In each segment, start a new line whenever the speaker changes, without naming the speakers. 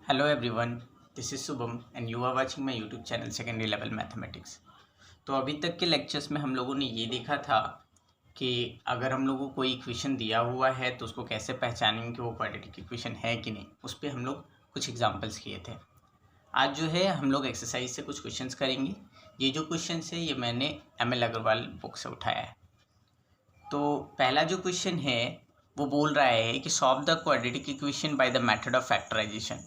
Hello everyone, this is Subham and you are watching my YouTube channel secondary level mathematics. तो अभी तक के lectures में हम लोगों ने ये देखा था कि अगर हम लोगों को कोई इक्वेशन दिया हुआ है तो उसको कैसे पहचानेंगे कि वो क्वाड्रेटिक इक्वेशन है कि नहीं। उस पर हम लोग कुछ एग्जांपल्स किए थे। आज जो है हम लोग एक्सरसाइज से कुछ क्वेश्चंस करेंगे। ये जो क्वेश्चन है ये मैंने ML अग्रवाल बुक से उठाया है। तो पहला जो क्वेश्चन है वो बोल रहा है कि solve the quadratic equation by the method of factorisation.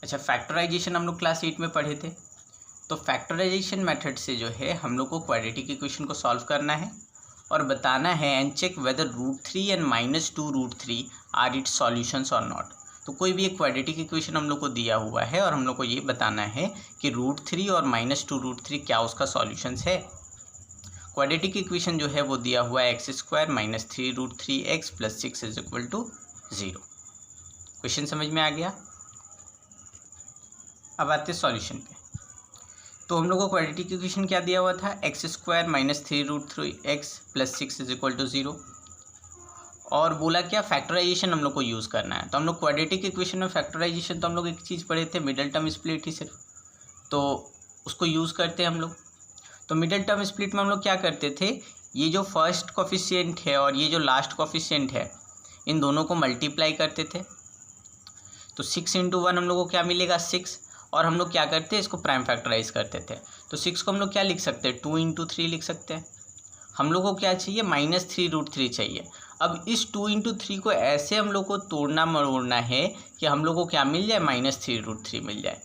अच्छा, फैक्टराइजेशन हम लोग क्लास 8 में पढ़े थे। तो फैक्टराइजेशन मेथड से जो है हम लोग को क्वाड्रेटिक इक्वेशन को सॉल्व करना है और बताना है एंड चेक वेदर √3 एंड -2√3 आर इट्स सॉल्यूशंस और नॉट। तो कोई भी एक क्वाड्रेटिक इक्वेशन हम लोग को दिया हुआ है और हम लोग को ये बताना है कि √3 और -2√3 क्या उसका सॉल्यूशंस है। क्वाड्रेटिक इक्वेशन जो है वो दिया हुआ है x² - 3√3x + 6 = 0। क्वेश्चन समझ में आ गया। अब आते हैं सॉल्यूशन पे। तो हम लोग को क्वाड्रेटिक इक्वेशन क्या दिया हुआ था, x² - 3√3x + 6 = 0 और बोला क्या फैक्टराइजेशन हम लोग को यूज़ करना है। तो हम लोग क्वाड्रेटिक इक्वेशन में फैक्टराइजेशन तो हम लोग एक चीज़ पढ़े थे, मिडल टर्म स्प्लिट ही सिर्फ, तो उसको यूज़ करते हैं हम लोग। तो मिडल टर्म स्प्लिट में हम लोग क्या करते थे, ये जो फर्स्ट कोफिशिएंट है और ये जो लास्ट कोफिशिएंट है इन दोनों को मल्टीप्लाई करते थे। तो 6 × 1 हम लोग को क्या मिलेगा, 6, और हम लोग क्या करते हैं इसको प्राइम फैक्टराइज करते थे। तो 6 को हम लोग क्या लिख सकते हैं, 2 × 3 लिख सकते हैं। हम लोग को क्या चाहिए, -3√3 चाहिए। अब इस 2 × 3 को ऐसे हम लोग को तोड़ना मरोड़ना है कि हम लोग को क्या मिल जाए, -3√3 मिल जाए।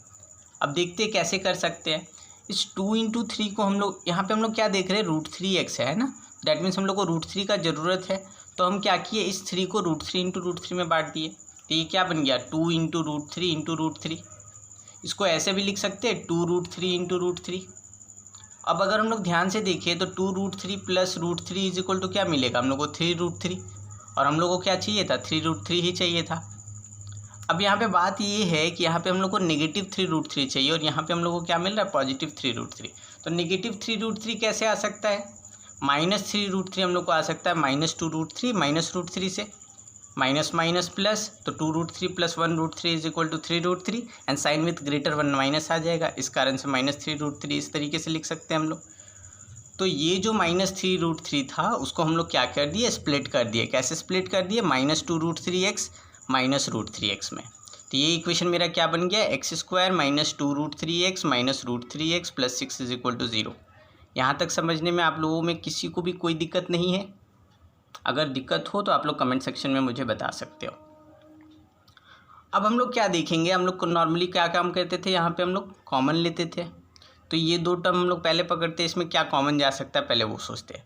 अब देखते हैं कैसे कर सकते हैं। इस 2 × 3 को हम लोग यहाँ पे हम लोग क्या देख रहे हैं, √3x है ना, दैट मीन्स हम लोग को √3 का ज़रूरत है। तो हम क्या किए, इस 3 को √3 × √3 में बांट दिए। तो ये क्या बन गया, 2 × √3 × √3। इसको ऐसे भी लिख सकते हैं 2√3 × √3। अब अगर हम लोग ध्यान से देखें तो 2√3 + √3 = क्या मिलेगा हम लोग को, 3√3, और हम लोग को क्या चाहिए था, 3√3 ही चाहिए था। अब यहाँ पे बात ये है कि यहाँ पे हम लोग को -3√3 चाहिए और यहाँ पे हम लोग को क्या मिल रहा है, +3√3। तो -3√3 कैसे आ सकता है, -3√3 हम लोग को आ सकता है -2√3 -√3 से माइनस माइनस प्लस, तो 2√3 + 1√3 = 3√3 and sign with greater 1 minus आ जाएगा। इस कारण से -3√3 इस तरीके से लिख सकते हैं हम लोग। तो ये जो -3√3 था उसको हम लोग क्या कर दिए, स्प्लिट कर दिए। कैसे स्प्लिट कर दिए, -2√3x -√3x में। तो ये इक्वेशन मेरा क्या बन गया, x² - 2√3x -√3x + 6 = 0। यहाँ तक समझने में आप लोगों में किसी को भी कोई दिक्कत नहीं है? अगर दिक्कत हो तो आप लोग कमेंट सेक्शन में मुझे बता सकते हो। अब हम लोग क्या देखेंगे, हम लोग को नॉर्मली क्या काम करते थे, यहाँ पे हम लोग कॉमन लेते थे। तो ये दो टर्म हम लोग पहले पकड़ते हैं, इसमें क्या कॉमन जा सकता है पहले वो सोचते हैं।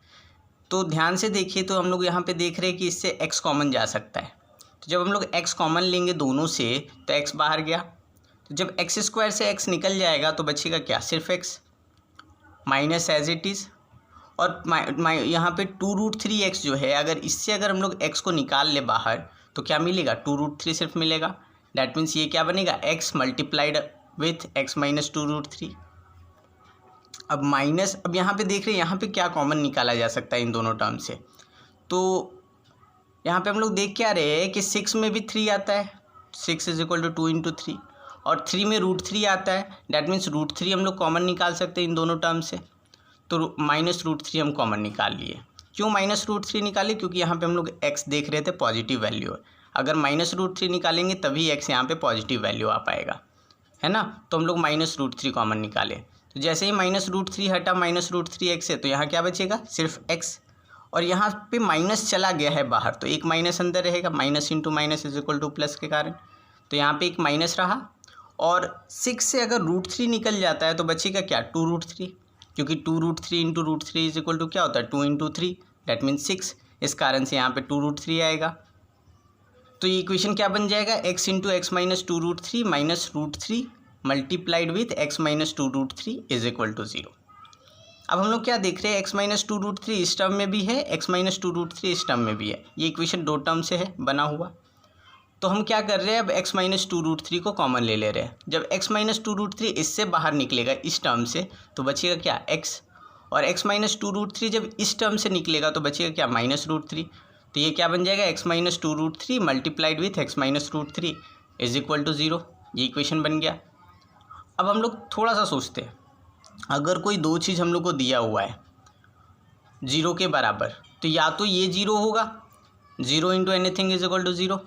तो ध्यान से देखिए, तो हम लोग यहाँ पे देख रहे हैं कि इससे x कॉमन जा सकता है। तो जब हम लोग x कॉमन लेंगे दोनों से तो x बाहर गया। तो जब x² से x निकल जाएगा तो बचेगा क्या, सिर्फ x minus as it is. और यहाँ पे 2√3x जो है, अगर इससे अगर हम लोग x को निकाल ले बाहर तो क्या मिलेगा, 2√3 सिर्फ मिलेगा। डैट मीन्स ये क्या बनेगा, x मल्टीप्लाइड विथ x - 2√3। अब माइनस, अब यहाँ पे देख रहे हैं यहाँ पे क्या कॉमन निकाला जा सकता है इन दोनों टर्म से। तो यहाँ पे हम लोग देख क्या रहे हैं कि 6 में भी 3 आता है, 6 = 2 × 3, और 3 में √3 आता है। डैट मीन्स √3 हम लोग कॉमन निकाल सकते हैं इन दोनों टर्म से। तो -√3 हम कॉमन निकाल लिए। क्यों -√3 निकाले, क्योंकि यहाँ पे हम लोग x देख रहे थे पॉजिटिव वैल्यू है। अगर -√3 निकालेंगे तभी x यहाँ पे पॉजिटिव वैल्यू आ पाएगा, है ना। तो हम लोग -√3 कॉमन निकाले। तो जैसे ही -√3 हटा -√3x से, तो यहाँ क्या बचेगा, सिर्फ x, और यहाँ पे माइनस चला गया है बाहर तो एक माइनस अंदर रहेगा, माइनस इंटू माइनस = प्लस के कारण। तो यहाँ पे एक माइनस रहा, और 6 से अगर √3 निकल जाता है तो बचेगा क्या, 2√3, क्योंकि 2√3 × √3 क्या होता है, 2 × 3, डैट मीन्स 6। इस कारण से यहाँ पे 2√3 आएगा। तो ये इक्वेशन क्या बन जाएगा, x × x - 2√3 -√3 multiplied with x - 2√3 = 0। अब हम लोग क्या देख रहे हैं, x - 2√3 इस टर्म में भी है, x - 2√3 इस टर्म में भी है। ये इक्वेशन दो टर्म से है बना हुआ। तो हम क्या कर रहे हैं, अब x - 2√3 को कॉमन ले ले रहे हैं। जब x - 2√3 इससे बाहर निकलेगा इस टर्म से तो बचेगा क्या, x, और x - 2√3 जब इस टर्म से निकलेगा तो बचेगा क्या, -√3। तो ये क्या बन जाएगा, x - 2√3 मल्टीप्लाइड विथ x - √3 = 0। ये इक्वेशन बन गया। अब हम लोग थोड़ा सा सोचते हैं, अगर कोई दो चीज़ हम लोग को दिया हुआ है ज़ीरो के बराबर, तो या तो ये ज़ीरो होगा, zero into anything is equal to zero,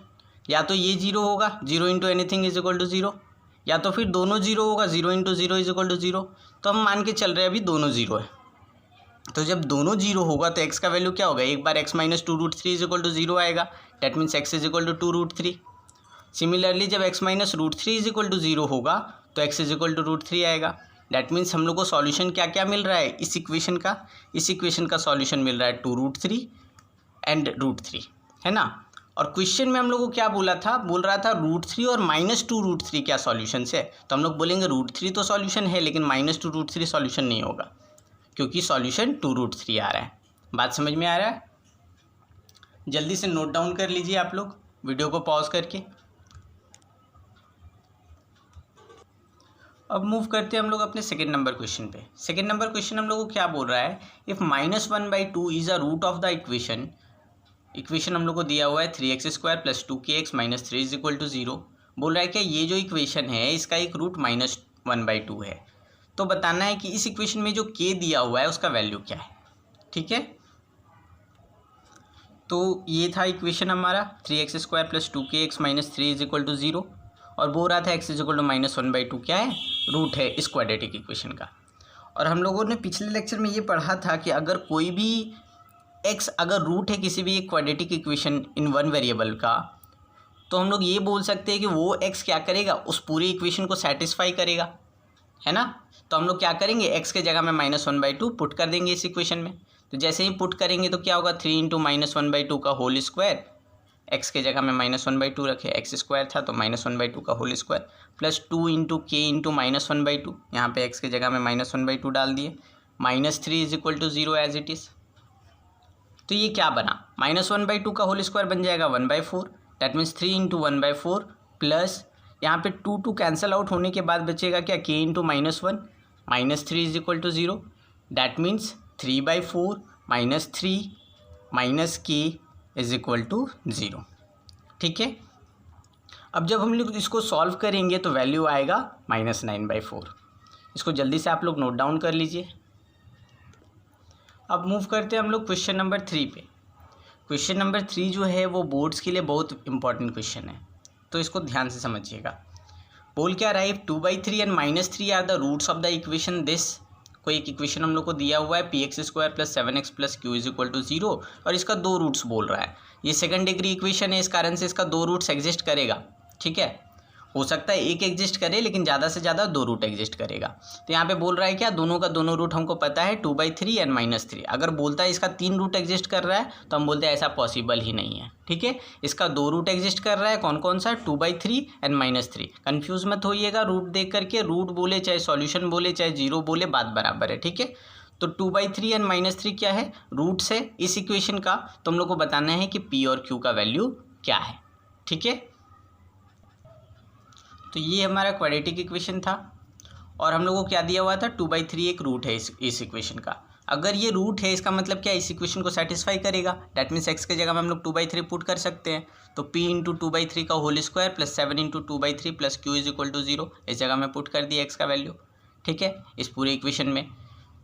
या तो ये ज़ीरो होगा, zero into anything is equal to zero, या तो फिर दोनों ज़ीरो होगा, zero into zero is equal to zero. तो हम मान के चल रहे हैं अभी दोनों ज़ीरो है, तो जब दोनों जीरो होगा तो x का वैल्यू क्या होगा, एक बार x minus two root three is equal to zero आएगा, that means x is equal to two root three. Similarly जब x minus root three is equal to zero होगा तो x is equal to root three आएगा। That means हम लोग को solution क्या क्या मिल रहा है इस इक्वेशन का, इस इक्वेशन का सॉल्यूशन मिल रहा है two root three and root three, है ना। और क्वेश्चन में हम लोग को क्या बोला था, बोल रहा था रूट थ्री और माइनस टू रूट थ्री क्या सॉल्यूशन है, तो हम लोग बोलेंगे रूट थ्री तो सॉल्यूशन है लेकिन minus two root three solution नहीं होगा, क्योंकि सॉल्यूशन टू रूट थ्री आ रहा है। बात समझ में आ रहा है? जल्दी से नोट डाउन कर लीजिए आप लोग वीडियो को पॉज करके। अब मूव करते हैं हम लोग अपने सेकेंड नंबर क्वेश्चन पे। सेकेंड नंबर क्वेश्चन हम लोग को क्या बोल रहा है, if minus one by two is a root of the equation हम लोग को दिया हुआ है three x square plus two k x minus three is equal to zero. बोल रहा है कि ये जो इक्वेशन है इसका एक root minus one by two है, तो बताना है कि इस इक्वेशन में जो k दिया हुआ है उसका वैल्यू क्या है। ठीक है, तो ये था इक्वेशन हमारा three x square plus two k x minus three is equal to zero, और बोल रहा था x is equal to minus one by two क्या है, रूट है इस क्वाड्रेटिक इक्वेशन का। और हम लोगों ने पिछले लेक्चर में ये पढ़ा था कि अगर कोई भी x अगर रूट है किसी भी एक quadratic equation in one variable का, तो हम लोग ये बोल सकते हैं कि वो x क्या करेगा, उस पूरी इक्वेशन को सेटिस्फाई करेगा, है ना। तो हम लोग क्या करेंगे, x के जगह में minus one by to put कर देंगे इस इक्वेशन में। तो जैसे ही पुट करेंगे तो क्या होगा, three into minus one by two का होल स्क्वायर, x के जगह में माइनस वन बाई टू रखे, एक्स स्क्वायर था तो माइनस वन बाई टू का whole square, plus two into k into minus one by two, यहाँ पे x के जगह में माइनस वन बाई टू डाल दिए, minus three is equal to zero as it is. तो ये क्या बना, माइनस वन बाई टू का होल स्क्वायर बन जाएगा one by four, that means three into one by four, plus यहाँ पे टू टू कैंसिल आउट होने के बाद बचेगा क्या, k into minus one, minus three is equal to zero, that means three by four minus three minus k is equal to zero. ठीक है, अब जब हम लोग इसको सॉल्व करेंगे तो वैल्यू आएगा माइनस नाइन बाई फोर। इसको जल्दी से आप लोग नोट डाउन कर लीजिए। अब मूव करते हैं हम लोग क्वेश्चन नंबर थ्री पे। क्वेश्चन नंबर थ्री जो है वो बोर्ड्स के लिए बहुत इंपॉर्टेंट क्वेश्चन है, तो इसको ध्यान से समझिएगा। बोल क्या रहा है, two by three and minus three are the roots of the equation this. कोई एक इक्वेशन हम लोग को दिया हुआ है p x square plus seven x plus q is equal to zero, और इसका दो रूट्स बोल रहा है। ये सेकंड डिग्री इक्वेशन है, इस कारण से इसका दो रूट्स एग्जिस्ट करेगा। ठीक है, हो सकता है एक एग्जिस्ट करे लेकिन ज़्यादा से ज़्यादा दो रूट एग्जिस्ट करेगा। तो यहाँ पे बोल रहा है क्या, दोनों का दोनों रूट हमको पता है two by three and minus three. अगर बोलता है इसका तीन रूट एग्जिस्ट कर रहा है तो हम बोलते हैं ऐसा पॉसिबल ही नहीं है। ठीक है, इसका दो रूट एग्जिस्ट कर रहा है, कौन कौन सा, to by three and minus three. Confuse मत होइएगा रूट देख करके, रूट बोले चाहे सॉल्यूशन बोले चाहे जीरो बोले बात बराबर है। ठीक है, तो to by three and minus three क्या है, रूट्स है इस इक्वेशन का। तो हम लोग को बताना है कि पी और क्यू का वैल्यू क्या है। ठीक है, तो ये हमारा क्वाड्रेटिक इक्वेशन था, और हम लोगों को क्या दिया हुआ था, टू बाई थ्री एक रूट है इस इक्वेशन का। अगर ये रूट है इसका मतलब क्या, इस इक्वेशन को सेटिस्फाई करेगा। डैट मीन्स एक्स के जगह में हम लोग टू बाई थ्री पुट कर सकते हैं, तो p into two by three का whole square plus seven into two by three plus q is equal to zero, इस जगह में पुट कर दिया एक्स का वैल्यू। ठीक है, इस पूरे इक्वेशन में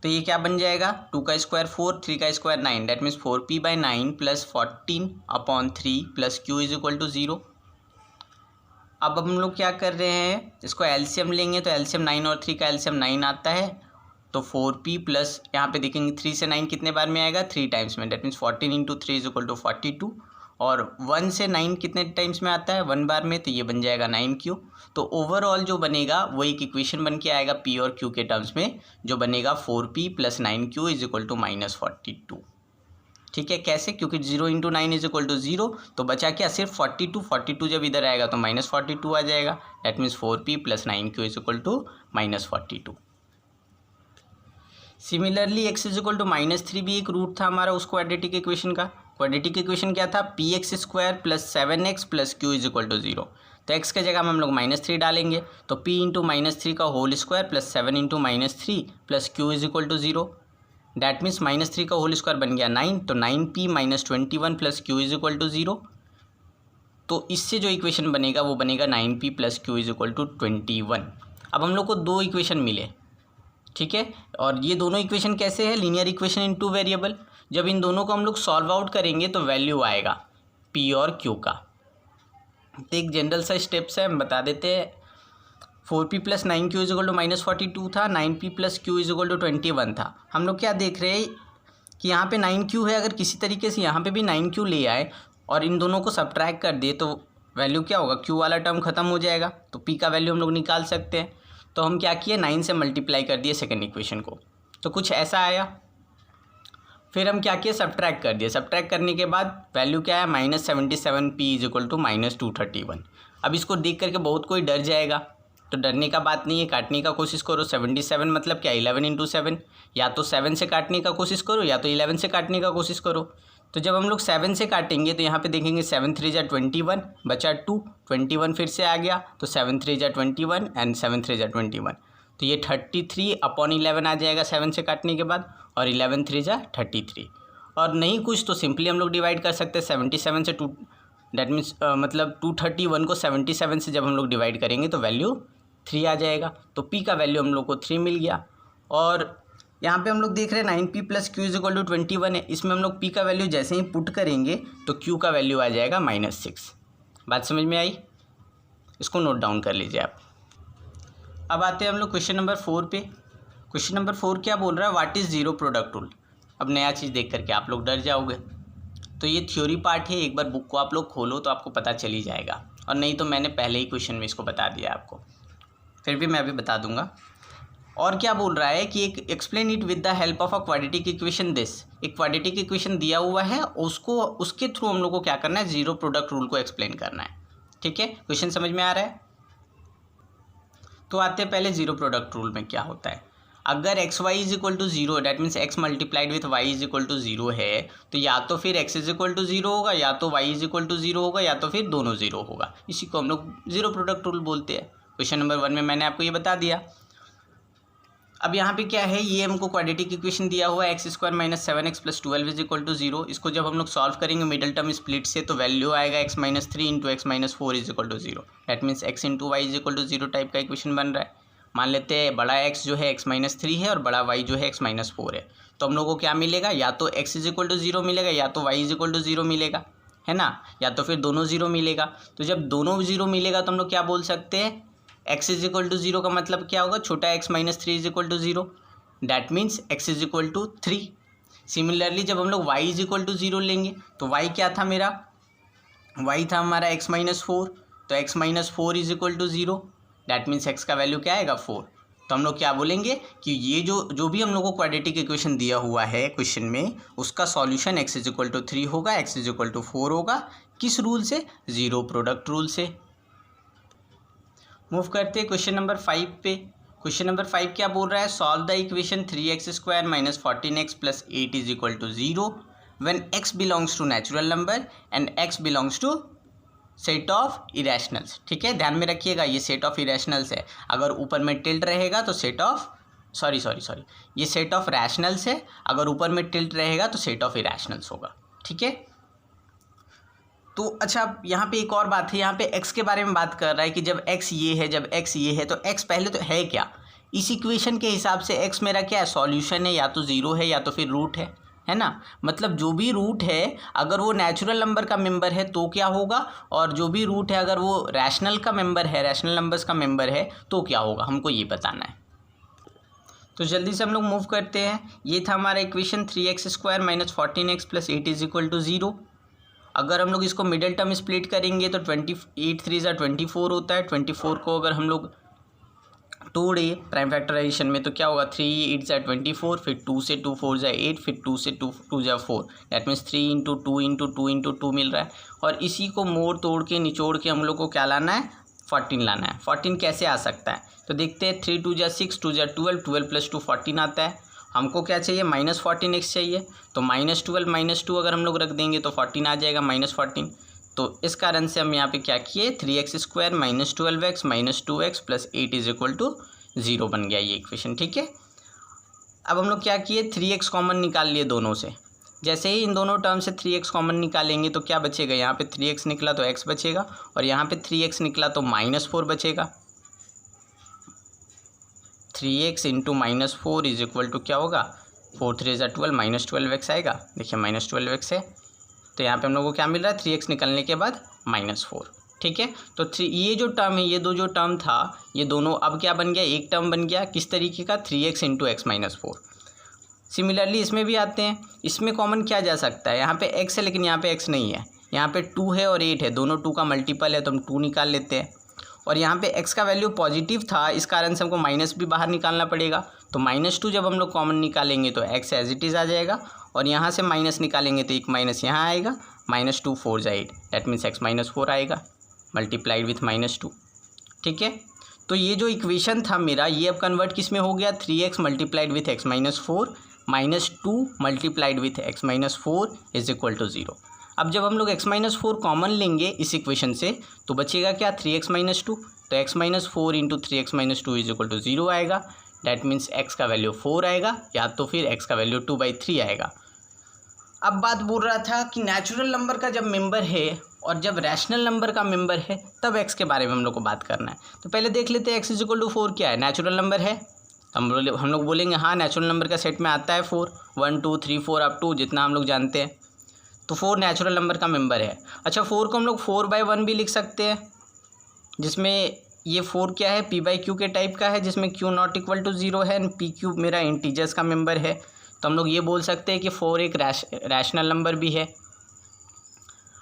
तो ये क्या बन जाएगा, टू का स्क्वायर फोर, थ्री का square nine, that means four p by nine plus fourteen upon three plus q is equal to zero. अब हम लोग क्या कर रहे हैं, इसको एलसीएम लेंगे तो एलसीएम नाइन और थ्री का एलसीएम नाइन आता है, तो फोर पी प्लस यहाँ पे देखेंगे थ्री से नाइन कितने बार में आएगा, थ्री टाइम्स में, that means fourteen into three is equal to 42, और वन से नाइन कितने टाइम्स में आता है, वन बार में, तो ये बन जाएगा नाइन क्यू। तो ओवरऑल जो बनेगा वो एक इक्वेशन बन के आएगा पी और क्यू के टर्म्स में, जो बनेगा four p plus nine q is equal to minus 42। ठीक है, कैसे, क्योंकि zero into nine is equal to zero, तो बचा क्या, सिर्फ 42। 42 जब इधर आएगा तो माइनस 42 आ जाएगा, that means four p plus nine q is equal to minus 42। Similarly x is equal to minus three भी एक रूट था हमारा उस क्वाड्रेटिक इक्वेशन का। क्वाड्रेटिक इक्वेशन क्या था, p x square plus seven x plus q is equal to zero. तो x के जगह में हम लोग माइनस थ्री डालेंगे, तो पी इंटू माइनस थ्री का whole square plus seven into minus three plus q is equal to zero. That means minus three का होल स्क्वायर बन गया नाइन, तो nine p minus 21 plus q is equal to zero. तो इससे जो equation बनेगा वो बनेगा 9p + q = 21। अब हम लोग को दो इक्वेशन मिले, ठीक है, और ये दोनों इक्वेशन कैसे है, लीनियर इक्वेशन इन 2 वेरिएबल। जब इन दोनों को हम लोग सॉल्व आउट करेंगे तो वैल्यू आएगा p और q का। तो एक जनरल सा स्टेप्स है, हम बता देते हैं। 4p + 9q = -42 था, 9p + q = 21 था। हम लोग क्या देख रहे हैं कि यहाँ पे 9q है, अगर किसी तरीके से यहाँ पे भी 9q ले आए और इन दोनों को सब्ट्रैक्ट कर दे तो वैल्यू क्या होगा, q वाला टर्म खत्म हो जाएगा, तो p का वैल्यू हम लोग निकाल सकते हैं। तो हम क्या किए, 9 से मल्टीप्लाई कर दिए सेकेंड इक्वेशन को, तो कुछ ऐसा आया। फिर हम क्या किए, सब्ट्रैक्ट कर दिए। सब्ट्रैक्ट करने के बाद वैल्यू क्या है, -77p = -231। अब इसको देख करके बहुत कोई डर जाएगा, तो डरने का बात नहीं है, काटने का कोशिश करो। 77 मतलब क्या, 11 × 7, या तो 7 से काटने का कोशिश करो या तो 11 से काटने का कोशिश करो। तो जब हम लोग 7 से काटेंगे तो यहाँ पे देखेंगे 7 3 = 21, बचा 2, 21 फिर से आ गया, तो 7 3 = 21 एंड 7 3 = 21, तो ये 33/11 आ जाएगा 7 से काटने के बाद, और 11 3 = 33। और नहीं कुछ तो सिंपली हम लोग डिवाइड कर सकते हैं 77 से 2, डैट मीन्स मतलब 231 को 77 से जब हम लोग डिवाइड करेंगे तो वैल्यू 3 आ जाएगा। तो p का वैल्यू हम लोग को 3 मिल गया। और यहाँ पे हम लोग देख रहे हैं 9p + q = 21 है, इसमें हम लोग p का वैल्यू जैसे ही पुट करेंगे तो q का वैल्यू आ जाएगा -6। बात समझ में आई, इसको नोट डाउन कर लीजिए आप। अब आते हैं हम लोग क्वेश्चन नंबर 4 पे। क्वेश्चन नंबर 4 क्या बोल रहा है, what is zero product rule. अब नया चीज़ देख करके आप लोग डर जाओगे, तो ये थ्योरी पार्ट है, एक बार बुक को आप लोग खोलो तो आपको पता चल ही जाएगा, और नहीं तो मैंने पहले ही क्वेश्चन में इसको बता दिया आपको, फिर भी मैं अभी बता दूंगा। और क्या बोल रहा है कि एक explain it with the help of a quadratic equation this. एक क्वाड्रेटिक इक्वेशन दिया हुआ है, उसके थ्रू हम लोग को क्या करना है, जीरो प्रोडक्ट रूल को एक्सप्लेन करना है। ठीक है, क्वेश्चन समझ में आ रहा है। तो आते हैं पहले जीरो प्रोडक्ट रूल में क्या होता है। अगर x y is equal to zero, that means x multiplied with y is equal to zero है, तो या तो फिर x is equal to zero होगा, या तो y is equal to zero होगा, या तो फिर दोनों जीरो होगा। इसी को हम लोग जीरो प्रोडक्ट रूल बोलते हैं। क्वेश्चन नंबर 1 में मैंने आपको ये बता दिया। अब यहाँ पे क्या है, ये हमको क्वाड्रेटिक इक्वेशन दिया हुआ है x² - 7x + 12 is equal to 0। इसको जब हम लोग सॉल्व करेंगे मिडिल टर्म स्प्लिट से तो वैल्यू आएगा x - 3 × x - 4 is equal to 0। That means x × y is equal to 0 type का इक्वेशन बन रहा है। मान लेते हैं बड़ा x जो है x - 3 है और बड़ा y जो है x - 4 है, तो हम लोगों को क्या मिलेगा, या तो x इज इक्वल टू 0 मिलेगा, या तो y इज इक्वल टू 0 मिलेगा, है ना, या तो फिर दोनों 0 मिलेगा। तो जब दोनों 0 मिलेगा तो हम लोग क्या बोल सकते हैं, x इज इक्वल टू 0 का मतलब क्या होगा, छोटा x - 3 is equal to 0, that means x is equal to 3। Similarly जब हम लोग y इज इक्वल टू 0 लेंगे तो y क्या था मेरा, y था हमारा x - 4, तो x - 4 is equal to 0, that means x का वैल्यू क्या आएगा 4। तो हम लोग क्या बोलेंगे कि ये जो भी हम लोग को क्वाड्रेटिक इक्वेशन दिया हुआ है क्वेश्चन में, उसका solution x is equal to 3 होगा, x इज इक्वल टू 4 होगा। किस रूल से, जीरो प्रोडक्ट रूल से। मूव करते हैं क्वेश्चन नंबर 5 पे। क्वेश्चन नंबर 5 क्या बोल रहा है, solve the equation 3x² - 14x + 8 is equal to 0 when x belongs to natural number and x belongs to set of irrationals. ठीक है, ध्यान में रखिएगा ये सेट ऑफ इरेशनल्स है। अगर ऊपर में टिल्ट रहेगा तो सेट ऑफ सॉरी ये सेट ऑफ रैशनल्स है, अगर ऊपर में टिल्ट रहेगा तो सेट ऑफ इरेशनल्स होगा। ठीक है, तो अच्छा यहाँ पे एक और बात है, यहाँ पे x के बारे में बात कर रहा है कि जब x ये है, जब x ये है, तो x पहले तो है क्या, इस इक्वेशन के हिसाब से x मेरा क्या है, सॉल्यूशन है, या तो 0 है या तो फिर रूट है ना। मतलब जो भी रूट है अगर वो नेचुरल नंबर का मेंबर है तो क्या होगा, और जो भी रूट है अगर वो रैशनल का मेंबर है, रैशनल नंबर्स का मेंबर है तो क्या होगा, हमको ये बताना है। तो जल्दी से हम लोग मूव करते हैं। ये था हमारा equation 3x² - 14x + 8 is equal to 0। अगर हम लोग इसको मिडिल टर्म स्प्लिट करेंगे तो 28 3 = 24 होता है। 24 को अगर हम लोग तोड़े प्राइम फैक्टराइजेशन में तो क्या होगा, 3 8 = 24, फिर 2 से 2 4 = 8, फिर 2 से 2 2 = 4, डैट मीन्स 3 × 2 × 2 × 2 मिल रहा है। और इसी को मोड़ तोड़ के निचोड़ के हम लोग को क्या लाना है, 14 लाना है। 14 कैसे आ सकता है, तो देखते हैं 3 2 = 6, 2 = 12, 12 + 2 14 आता है। हमको क्या चाहिए, -14x चाहिए, तो -12 - 2 अगर हम लोग रख देंगे तो 14 आ जाएगा, -14। तो इस कारण से हम यहाँ पे क्या किए, 3x² - 12x - 2x + 8 is equal to 0 बन गया ये इक्वेशन। ठीक है, अब हम लोग क्या किए, 3x कॉमन निकाल लिए दोनों से, जैसे ही इन दोनों टर्म से 3x कॉमन निकालेंगे तो क्या बचेगा, यहाँ पे 3x निकला तो x बचेगा और यहाँ पे 3x निकला तो -4 बचेगा। 3x into -4 is equal to क्या होगा, 4 3 = 12 -12x आएगा। देखिए -12x है तो यहाँ पे हम लोग को क्या मिल रहा है, 3x निकलने के बाद -4। ठीक है, तो ये जो टर्म है, ये दो जो टर्म था, ये दोनों अब क्या बन गया, एक टर्म बन गया किस तरीके का, 3x इंटू x -4। सिमिलरली इसमें भी आते हैं, इसमें कॉमन क्या जा सकता है, यहाँ पे x है लेकिन यहाँ पे x नहीं है, यहाँ पे 2 है और 8 है, दोनों 2 का मल्टीपल है तो हम 2 निकाल लेते हैं। और यहाँ पे x का वैल्यू पॉजिटिव था, इस कारण से हमको माइनस भी बाहर निकालना पड़ेगा, तो -2 जब हम लोग कॉमन निकालेंगे तो x एज इट इज़ आ जाएगा और यहाँ से माइनस निकालेंगे तो एक माइनस यहाँ आएगा, -2 4 × 8 दैट मीन्स x -4 आएगा मल्टीप्लाइड विथ -2। ठीक है, तो ये जो इक्वेशन था मेरा, ये अब कन्वर्ट किस में हो गया, 3x multiplied with x -4 -2 multiplied with x -4 is equal to 0। अब जब हम लोग x -4 कॉमन लेंगे इस इक्वेशन से तो बचेगा क्या, 3x -2, तो x -4 into 3x -2 is equal to 0 आएगा। डैट मीन्स x का वैल्यू 4 आएगा या तो फिर x का वैल्यू 2/3 आएगा। अब बात बोल रहा था कि नेचुरल नंबर का जब मेंबर है और जब रैशनल नंबर का मेंबर है तब x के बारे में हम लोग को बात करना है। तो पहले देख लेते हैं x इज इक्वल टू 4 क्या है, नेचुरल नंबर है। हम लोग बोलेंगे हाँ नेचुरल नंबर का सेट में आता है 4, 1 2 3 4 अप टू जितना हम लोग जानते हैं, तो 4 नेचुरल नंबर का मेंबर है। अच्छा 4 को हम लोग 4/1 भी लिख सकते हैं, जिसमें ये 4 क्या है, p/q के टाइप का है, जिसमें q नॉट इक्वल टू 0 है एंड pq मेरा इंटीजर्स का मेंबर है। तो हम लोग ये बोल सकते हैं कि 4 एक रैशनल नंबर भी है।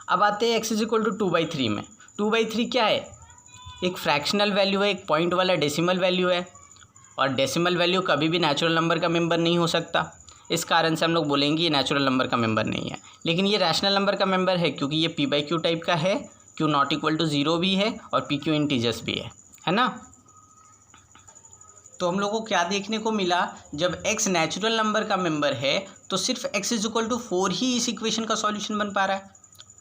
अब आते हैं x इज इक्वल टू 2/3 में। 2/3 क्या है, एक फ्रैक्शनल वैल्यू है, एक पॉइंट वाला डेसिमल वैल्यू है और डेसिमल वैल्यू कभी भी नेचुरल नंबर का मेंबर नहीं हो सकता, इस कारण से हम लोग बोलेंगे ये नेचुरल नंबर का मेंबर नहीं है। लेकिन ये रैशनल नंबर का मेंबर है क्योंकि ये p/q टाइप का है, q नॉट इक्वल टू 0 भी है और pq इंटीजर्स भी है ना। तो हम लोग को क्या देखने को मिला, जब x नेचुरल नंबर का मेंबर है तो सिर्फ x इज इक्वल टू 4 ही इस इक्वेशन का सॉल्यूशन बन पा रहा है,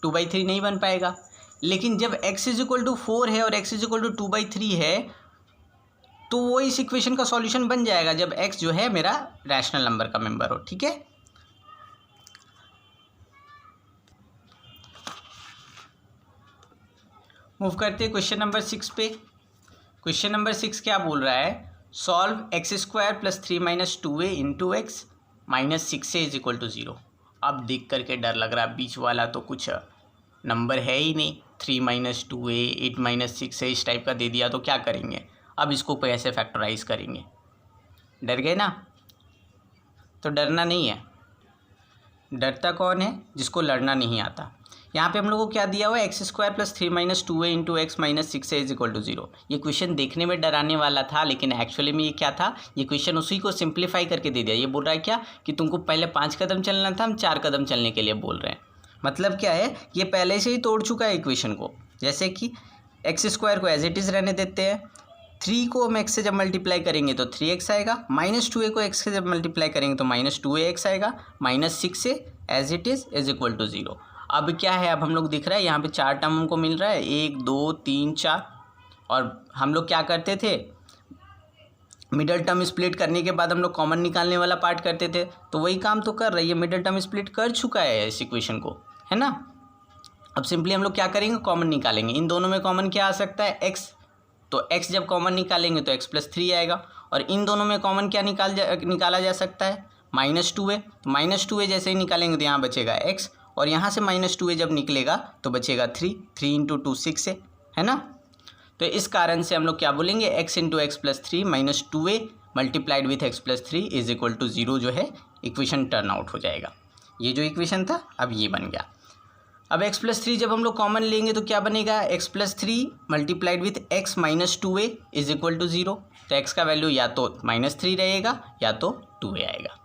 2/3 नहीं बन पाएगा। लेकिन जब x इज इक्वल टू 4 है और x इज इक्वल टू 2/3 है तो वो इस इक्वेशन का सॉल्यूशन बन जाएगा जब x जो है मेरा रैशनल नंबर का मेंबर हो। ठीक है, मूव करते हैं क्वेश्चन नंबर 6 पे। क्वेश्चन नंबर 6 क्या बोल रहा है, solve x² + 3 - 2a into x -6a is equal to 0। अब देख करके डर लग रहा है, बीच वाला तो कुछ नंबर है ही नहीं, 3 - 2a 8 - 6a इस टाइप का दे दिया तो क्या करेंगे, अब इसको कैसे फैक्टराइज करेंगे। डर गए ना, तो डरना नहीं है, डरता कौन है, जिसको लड़ना नहीं आता। यहाँ पे हम लोग को क्या दिया हुआ है, x² + 3 - 2a into x -6a is equal to 0। ये क्वेश्चन देखने में डराने वाला था लेकिन एक्चुअली में ये क्या था, ये क्वेश्चन उसी को सिंप्लीफाई करके दे दिया। ये बोल रहा है क्या कि तुमको पहले 5 कदम चलना था, हम 4 कदम चलने के लिए बोल रहे हैं। मतलब क्या है, ये पहले से ही तोड़ चुका है इक्वेशन को। जैसे कि x² को एज इट इज़ रहने देते हैं, 3 को हम x से जब मल्टीप्लाई करेंगे तो 3x आएगा, -2a को x से जब मल्टीप्लाई करेंगे तो -2ax आएगा, -6a as it is equal to 0। अब क्या है, अब हम लोग दिख रहा है यहाँ पे 4 टर्म हमको मिल रहा है, 1 2 3 4। और हम लोग क्या करते थे, मिडल टर्म स्प्लिट करने के बाद हम लोग कॉमन निकालने वाला पार्ट करते थे, तो वही काम तो कर रही है, मिडल टर्म स्प्लिट कर चुका है इस इक्वेशन को, है ना। अब सिंपली हम लोग क्या करेंगे, कॉमन निकालेंगे। इन दोनों में कॉमन क्या आ सकता है, x, तो x जब कॉमन निकालेंगे तो x + 3 आएगा। और इन दोनों में कॉमन क्या निकाला जा सकता है, -2a, तो -2a जैसे ही निकालेंगे तो यहाँ बचेगा x और यहाँ से -2a जब निकलेगा तो बचेगा 3 × 2 6 है ना। तो इस कारण से हम लोग क्या बोलेंगे, x × x + 3 - 2a multiplied with x + 3 is equal to 0 जो है इक्वेशन टर्न आउट हो जाएगा। ये जो इक्वेशन था अब ये बन गया। अब x + 3 जब हम लोग कॉमन लेंगे तो क्या बनेगा, x + 3 multiplied with x - 2a is equal to 0। तो x का वैल्यू या तो -3 रहेगा या तो 2a आएगा।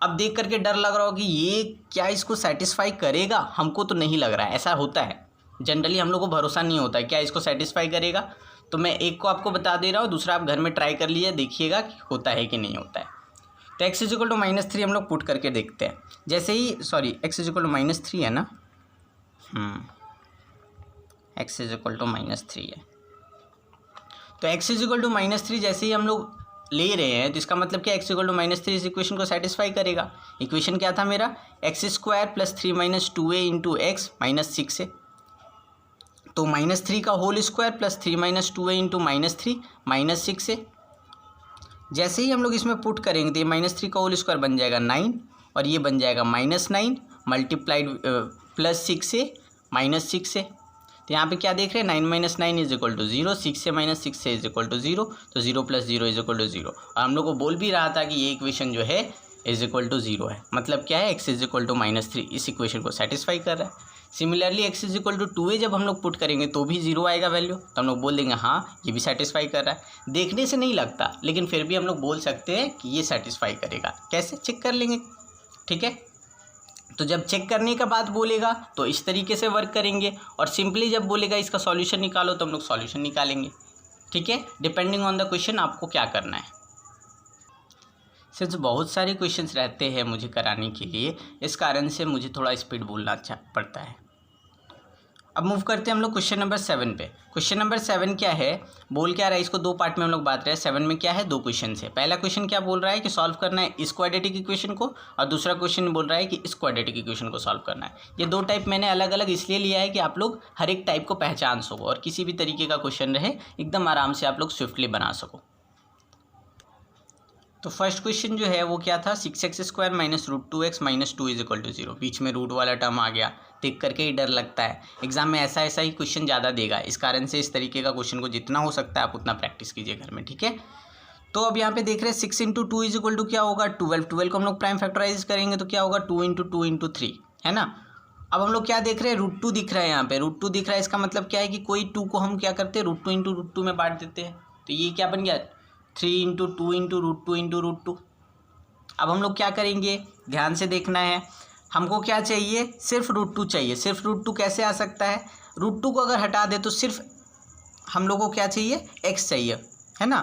अब देख करके डर लग रहा हो कि ये क्या इसको सेटिस्फाई करेगा, हमको तो नहीं लग रहा है। ऐसा होता है जनरली, हम लोग को भरोसा नहीं होता है क्या इसको सेटिस्फाई करेगा। तो मैं एक को आपको बता दे रहा हूँ, दूसरा आप घर में ट्राई कर लीजिए, देखिएगा कि होता है कि नहीं होता है। तो x इज इक्वल टू -3 हम लोग पुट करके देखते हैं। जैसे ही x इज इक्वल टू -3 है ना, x इज इक्वल टू -3 है। तो x इज इक्वल टू -3 जैसे ही हम लोग ले रहे हैं तो इसका मतलब क्या एक्स इक्वल टू -3 इस इक्वेशन को सेटिस्फाई करेगा। इक्वेशन क्या था मेरा, x² + 3 - 2a × x -6 है, तो -3 का होल स्क्वायर + 3 - 2a × -3 -6 है। जैसे ही हम लोग इसमें पुट करेंगे तो ये -3 का होल स्क्वायर बन जाएगा 9 और ये बन जाएगा -9 मल्टीप्लाइड +6 से -6 से। तो यहाँ पे क्या देख रहे हैं, 9 - 9 = 0, 6 से -6 से = 0, तो 0 + 0 = 0। और हम लोग को बोल भी रहा था कि ये इक्वेशन जो है = 0 है, मतलब क्या है, x = -3 इस इक्वेशन को सेटिस्फाई कर रहा है। सिमिलरली x = 2a जब हम लोग पुट करेंगे तो भी 0 आएगा वैल्यू, तो हम लोग बोल देंगे हाँ ये भी सेटिस्फाई कर रहा है। देखने से नहीं लगता लेकिन फिर भी हम लोग बोल सकते हैं कि ये सेटिस्फाई करेगा। कैसे, चेक कर लेंगे, ठीक है। तो जब चेक करने का बाद बोलेगा तो इस तरीके से वर्क करेंगे, और सिंपली जब बोलेगा इसका सॉल्यूशन निकालो तो हम लोग सॉल्यूशन निकालेंगे, ठीक है, डिपेंडिंग ऑन द क्वेश्चन आपको क्या करना है। सिंस बहुत सारे क्वेश्चंस रहते हैं मुझे कराने के लिए, इस कारण से मुझे थोड़ा स्पीड बोलना अच्छा पड़ता है। अब मूव करते हैं हम लोग क्वेश्चन नंबर 7 पे। क्वेश्चन नंबर 7 क्या है, बोल क्या रहा है, इसको दो पार्ट में हम लोग बात रहे हैं। 7 में क्या है, दो क्वेश्चन है। पहला क्वेश्चन क्या बोल रहा है कि सॉल्व करना है इस क्वाड्रेटिक इक्वेशन को, और दूसरा क्वेश्चन बोल रहा है कि इस क्वाड्रेटिक इक्वेशन को सॉल्व करना है। ये दो टाइप मैंने अलग अलग इसलिए लिया है कि आप लोग हर एक टाइप को पहचान सको और किसी भी तरीके का क्वेश्चन रहे एकदम आराम से आप लोग स्विफ्टली बना सको। तो फर्स्ट क्वेश्चन जो है वो क्या था, 6x² - √2x - 2 = 0। बीच में रूट वाला टर्म आ गया, देख करके ही डर लगता है। एग्जाम में ऐसा ही क्वेश्चन ज़्यादा देगा, इस कारण से इस तरीके का क्वेश्चन को जितना हो सकता है आप उतना प्रैक्टिस कीजिए घर में, ठीक है। तो अब यहाँ पे देख रहे हैं 6 × 2 = क्या होगा, 12 को हम लोग प्राइम फैक्टराइज करेंगे तो क्या होगा, 2 × 2 × 3, है ना। अब हम लोग क्या देख रहे हैं, √2 दिख रहा है, यहाँ पे √2 दिख रहा है। इसका मतलब क्या है कि कोई 2 को हम क्या करते हैं, √2 × √2 में बांट देते हैं। तो ये क्या बन गया, 3 × 2 × √2 × √2। अब हम लोग क्या करेंगे, ध्यान से देखना है, हमको क्या चाहिए, सिर्फ √2 चाहिए। सिर्फ √2 कैसे आ सकता है, √2 को अगर हटा दे तो सिर्फ हम लोग को क्या चाहिए, x चाहिए, है ना।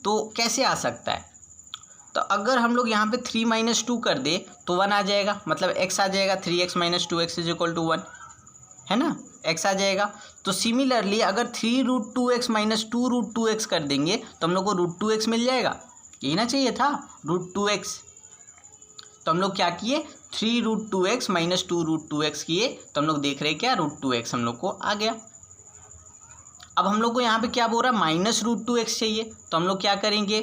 तो कैसे आ सकता है, तो अगर हम लोग यहाँ पे 3 - 2 कर दे तो 1 आ जाएगा, मतलब x आ जाएगा, 3x - 2x = 1, है ना, x आ जाएगा। तो सिमिलरली अगर 3 √2x - 2 √2x कर देंगे तो हम लोग को √2x मिल जाएगा, यही ना चाहिए था, √2x। तो हम लोग क्या किए, 3 √2x - 2 √2x किए, तो हम लोग देख रहे हैं क्या, √2x हम लोग को आ गया। अब हम लोग को यहाँ पे क्या बोल रहा है, -√2x चाहिए, तो हम लोग क्या करेंगे,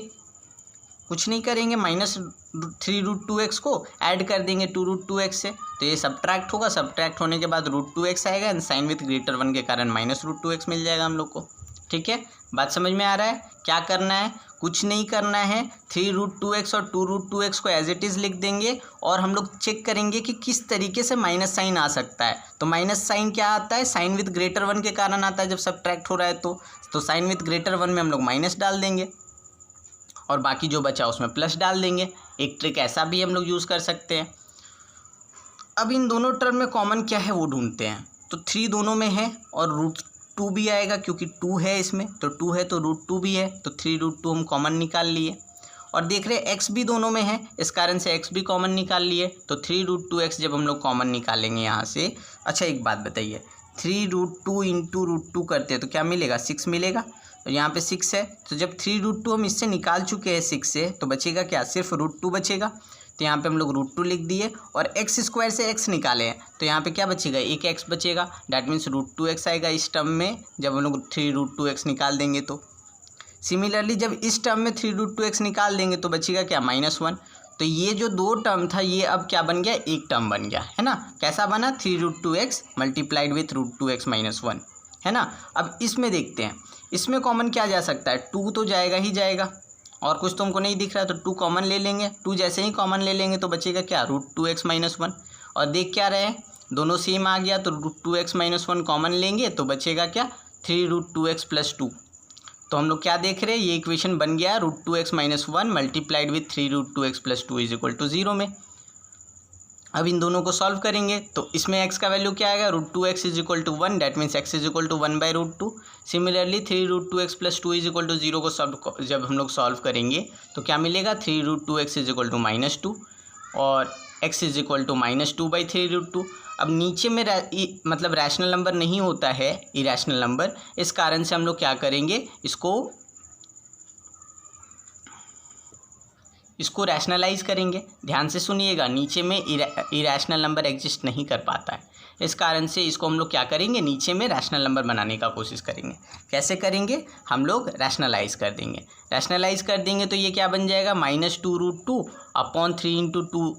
कुछ नहीं करेंगे, -3 √2x को ऐड कर देंगे 2 √2x से, तो ये सब्ट्रैक्ट होगा, सब्ट्रैक्ट होने के बाद √2x आएगा, एंड साइन विथ >1 के कारण -√2x मिल जाएगा हम लोग को, ठीक है। बात समझ में आ रहा है, क्या करना है, कुछ नहीं करना है, 3 √2x और 2 √2x को एज इट इज़ लिख देंगे, और हम लोग चेक करेंगे कि किस तरीके से माइनस साइन आ सकता है। तो माइनस साइन क्या आता है, साइन विथ >1 के कारण आता है जब सब्ट्रैक्ट हो रहा है, तो साइन विथ >1 में हम लोग माइनस डाल देंगे और बाकी जो बचा उसमें प्लस डाल देंगे। एक ट्रिक ऐसा भी हम लोग यूज़ कर सकते हैं। अब इन दोनों टर्म में कॉमन क्या है वो ढूंढते हैं, तो 3 दोनों में है और √2 भी आएगा क्योंकि 2 है इसमें, तो 2 है तो √2 भी है, तो 3 √2 हम कॉमन निकाल लिए। और देख रहे x भी दोनों में है, इस कारण से x भी कॉमन निकाल लिए, तो 3 √2x जब हम लोग कॉमन निकालेंगे यहाँ से। अच्छा एक बात बताइए, 3 √2 × √2 करते हैं तो क्या मिलेगा, 6 मिलेगा, तो यहाँ पे 6 है, तो जब 3 √2 हम इससे निकाल चुके हैं 6 से, तो बचेगा क्या, सिर्फ √2 बचेगा। तो यहाँ पे हम लोग √2 लिख दिए, और x² से x निकाले हैं तो यहाँ पे क्या बचेगा, एक x बचेगा, डैट मीन्स √2x आएगा इस टर्म में जब हम लोग 3 √2x निकाल देंगे। तो सिमिलरली जब इस टर्म में 3 √2x निकाल देंगे तो बचेगा क्या, -1। तो ये जो दो टर्म था ये अब क्या बन गया, एक टर्म बन गया, है ना। कैसा बना, 3 √2x मल्टीप्लाइड विथ √2x - 1, है ना। अब इसमें देखते हैं, इसमें कॉमन क्या जा सकता है, 2 तो जाएगा ही जाएगा, और कुछ तुमको नहीं दिख रहा है तो 2 कॉमन ले लेंगे। 2 जैसे ही कॉमन ले लेंगे तो बचेगा क्या, √2x - 1, और देख क्या रहे हैं, दोनों सेम आ गया, तो √2x - 1 कॉमन लेंगे तो बचेगा क्या, 3 √2x + 2। तो हम लोग क्या देख रहे हैं, ये इक्वेशन बन गया √2x - 1 मल्टीप्लाइड विथ 3 √2x + 2 = 0 में। अब इन दोनों को सॉल्व करेंगे तो इसमें x का वैल्यू क्या आएगा, √2x = 1, that means x = 1/√2। Similarly 3 √2x + 2 = 0 को जब हम लोग सॉल्व करेंगे तो क्या मिलेगा, 3 √2x = -2 और x = -2/3 √2। अब नीचे में मतलब रैशनल नंबर नहीं होता है, इरैशनल नंबर, इस कारण से हम लोग क्या करेंगे, इसको इसको रैशनलाइज करेंगे। ध्यान से सुनिएगा, नीचे में इरैशनल नंबर एग्जिस्ट नहीं कर पाता है, इस कारण से इसको हम लोग क्या करेंगे, नीचे में रैशनल नंबर बनाने का कोशिश करेंगे। कैसे करेंगे, हम लोग रैशनलाइज कर देंगे। रैशनलाइज कर देंगे तो ये क्या बन जाएगा, -2√2 अपॉन 3 × 2,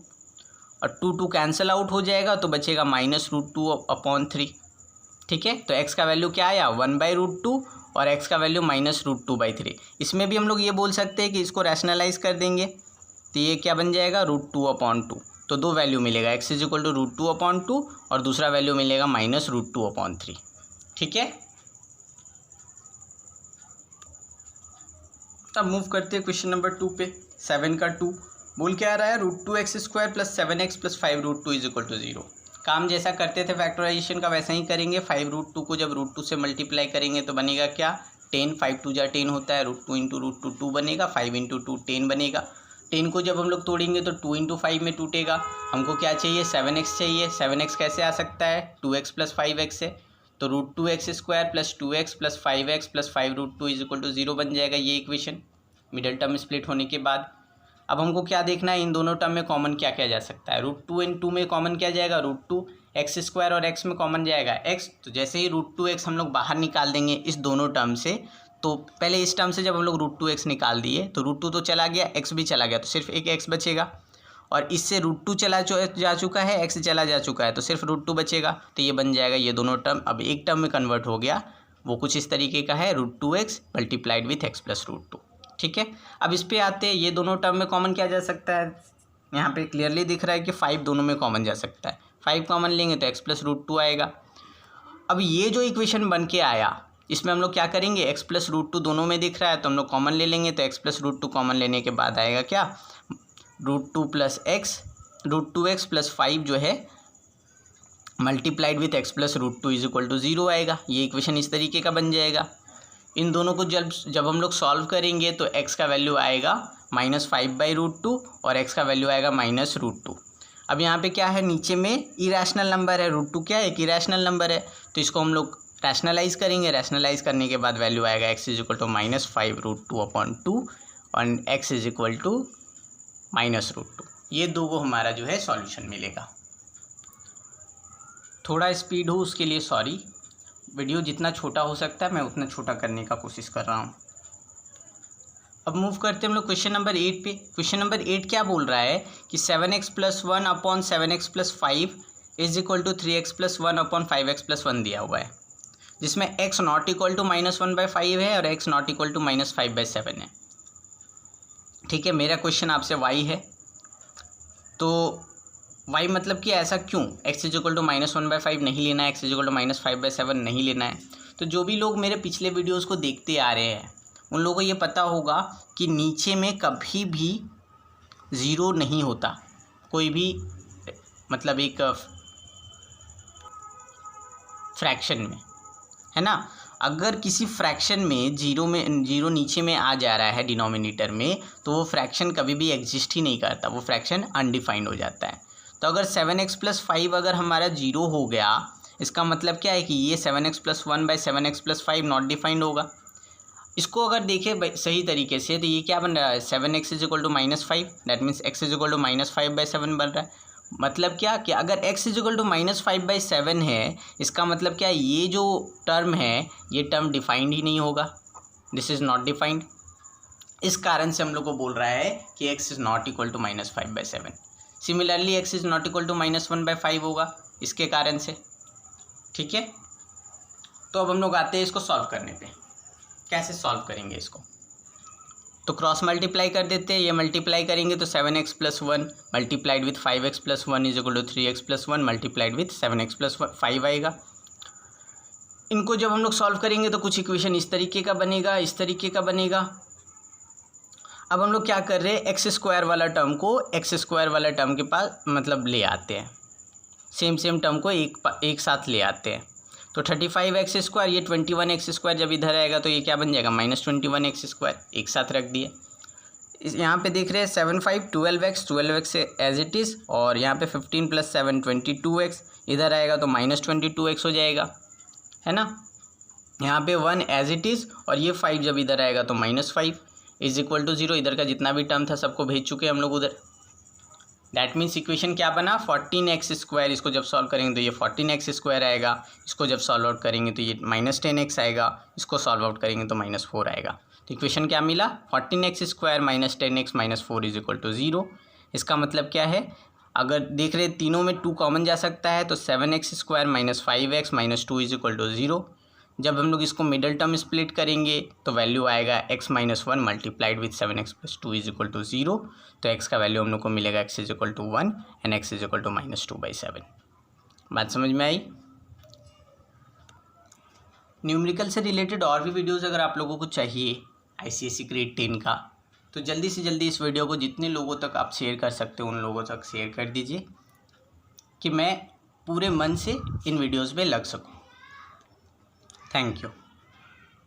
और 2 कैंसिल आउट हो जाएगा तो बचेगा -√2 अपॉन 3। ठीक है, तो x का वैल्यू क्या आया, 1/√2 और x का वैल्यू -√2/3। इसमें भी हम लोग ये बोल सकते हैं कि इसको रैशनलाइज कर देंगे तो ये क्या बन जाएगा, √2/2। तो दो वैल्यू मिलेगा, x = √2/2 और दूसरा वैल्यू मिलेगा -√2/3। ठीक है, अब मूव करते हैं क्वेश्चन नंबर 2 पे। 7 का 2 बोल क्या आ रहा है, √2x² + 7x + 5√2 = 0। काम जैसा करते थे फैक्टराइजेशन का वैसा ही करेंगे। 5√2 को जब √2 से मल्टीप्लाई करेंगे तो बनेगा क्या, 10। 5 × 2 = 10 होता है, √2 × √2 2 बनेगा, 5 × 2 10 बनेगा। 10 को जब हम लोग तोड़ेंगे तो 2 × 5 में टूटेगा। हमको क्या चाहिए, 7x चाहिए। 7x कैसे आ सकता है, 2x + 5x से, तो √2x² + 2x + 5x + 5√2 = 0 बन जाएगा ये इक्वेशन, मिडल टर्म स्प्लिट होने के बाद। अब हमको क्या देखना है, इन दोनों टर्म में कॉमन क्या किया जा सकता है। √2 इन 2 में कॉमन क्या जाएगा, √2, x² और x में कॉमन जाएगा x। तो जैसे ही √2x हम लोग बाहर निकाल देंगे इस दोनों टर्म से, तो पहले इस टर्म से जब हम लोग √2x निकाल दिए तो √2 तो चला गया, x भी चला गया, तो सिर्फ एक x बचेगा। और इससे √2 जा चुका है, x चला जा चुका है, तो सिर्फ √2 बचेगा। तो ये बन जाएगा ये दोनों टर्म अब एक टर्म में कन्वर्ट हो गया। वो कुछ इस तरीके का है, √2x मल्टीप्लाइड विथ x + √2। ठीक है, अब इस पे आते हैं, ये दोनों टर्म में कॉमन क्या जा सकता है, यहाँ पे क्लियरली दिख रहा है कि 5 दोनों में कॉमन जा सकता है। 5 कॉमन लेंगे तो x + √2 आएगा। अब ये जो इक्वेशन बन के आया, इसमें हम लोग क्या करेंगे, x + √2 दोनों में दिख रहा है तो हम लोग कॉमन ले लेंगे, तो x + √2 कॉमन लेने के बाद आएगा क्या, √2 + x, √2x + 5 जो है मल्टीप्लाइड विथ x + √2 = 0 आएगा। ये इक्वेशन इस तरीके का बन जाएगा। इन दोनों को जब हम लोग सॉल्व करेंगे तो x का वैल्यू आएगा -5/√2 और x का वैल्यू आएगा -√2। अब यहाँ पे क्या है, नीचे में इरैशनल नंबर है, √2 क्या है, एक इरैशनल नंबर है, तो इसको हम लोग रैशनलाइज करेंगे। रैशनलाइज करने के बाद वैल्यू आएगा x = -5√2/2 और x = -√2। ये दो को हमारा जो है सॉल्यूशन मिलेगा। थोड़ा स्पीड हो उसके लिए सॉरी, वीडियो जितना छोटा हो सकता है मैं उतना छोटा करने का कोशिश कर रहा हूँ। अब मूव करते हैं हम लोग क्वेश्चन नंबर 8 पे। क्वेश्चन नंबर 8 क्या बोल रहा है कि 7x + 1 upon 7x + 5 = 3x + 1 upon 5x + 1 दिया हुआ है, जिसमें x ≠ -1/5 है और x ≠ -5/7 है। ठीक है, मेरा क्वेश्चन आपसे y है, तो y मतलब कि ऐसा क्यों, x = -1/5 नहीं लेना है, x = -5/7 नहीं लेना है। तो जो भी लोग मेरे पिछले वीडियोस को देखते आ रहे हैं उन लोगों को ये पता होगा कि नीचे में कभी भी 0 नहीं होता, कोई भी मतलब एक फ्रैक्शन में, है ना। अगर किसी फ्रैक्शन में जीरो नीचे में आ जा रहा है डिनोमिनेटर में, तो वो फ्रैक्शन कभी भी एग्जिस्ट ही नहीं करता, वो फ्रैक्शन अनडिफाइंड हो जाता है। तो अगर 7x + 5 अगर हमारा 0 हो गया, इसका मतलब क्या है कि ये 7x + 1/7x + 5 नॉट डिफाइंड होगा। इसको अगर देखें सही तरीके से तो ये क्या बन रहा है, 7x = -5, दैट मीन्स x = -5/7 बन रहा है। मतलब क्या कि अगर x = -5/7 है, इसका मतलब क्या है, ये जो टर्म है ये टर्म डिफाइंड ही नहीं होगा, दिस इज़ नॉट डिफाइंड। इस कारण से हम लोग को बोल रहा है कि x ≠ -5/7। सिमिलरली x ≠ -1/5 होगा इसके कारण से। ठीक है, तो अब हम लोग आते हैं इसको सॉल्व करने पे। कैसे सॉल्व करेंगे इसको, तो क्रॉस मल्टीप्लाई कर देते हैं। ये मल्टीप्लाई करेंगे तो 7x + 1 multiplied with 5x + 1 = 3x + 1 multiplied with 7x + 5 आएगा। इनको जब हम लोग सॉल्व करेंगे तो कुछ इक्वेशन इस तरीके का बनेगा, इस तरीके का बनेगा। अब हम लोग क्या कर रहे हैं, x² वाला टर्म को x² वाला टर्म के पास मतलब ले आते हैं, सेम टर्म को एक साथ ले आते हैं। तो 35x², ये 21x² जब इधर आएगा तो ये क्या बन जाएगा, -21x², एक साथ रख दिए। यहाँ पे देख रहे हैं 7 5 12x एज इट इज़, और यहाँ पे 15 + 7 22x, इधर आएगा तो -22x हो जाएगा, है ना। यहाँ पे 1 एज इट इज़ और ये 5 जब इधर आएगा तो -5, इज इक्वल टू 0, इधर का जितना भी टर्म था सबको भेज चुके हम लोग उधर। दैट मीन्स इक्वेशन क्या बना 14x²। इसको जब सॉल्व करेंगे तो ये 14x² आएगा, इसको जब सॉल्व आउट करेंगे तो ये -10x आएगा, इसको सॉल्व आउट करेंगे तो -4 आएगा। तो इक्वेशन क्या मिला 14x² - 10x - 4 is equal to 0। इसका मतलब क्या है, अगर देख रहे तीनों में 2 कॉमन जा सकता है तो 7x² - 5x - 2 is equal to 0। जब हम लोग इसको मिडल टर्म स्प्लिट करेंगे तो वैल्यू आएगा x - 1 multiplied with 7x + 2 is equal to 0। तो x का वैल्यू हम लोग को मिलेगा x is equal to 1 and x is equal to -2/7। बात समझ में आई। न्यूमेरिकल से रिलेटेड और भी वीडियोज़ अगर आप लोगों को चाहिए ICSE ग्रेड 10 का, तो जल्दी से जल्दी इस वीडियो को जितने लोगों तक आप शेयर कर सकते हो उन लोगों तक शेयर कर दीजिए कि मैं पूरे मन से इन वीडियोज़ में लग सकूँ। Thank you.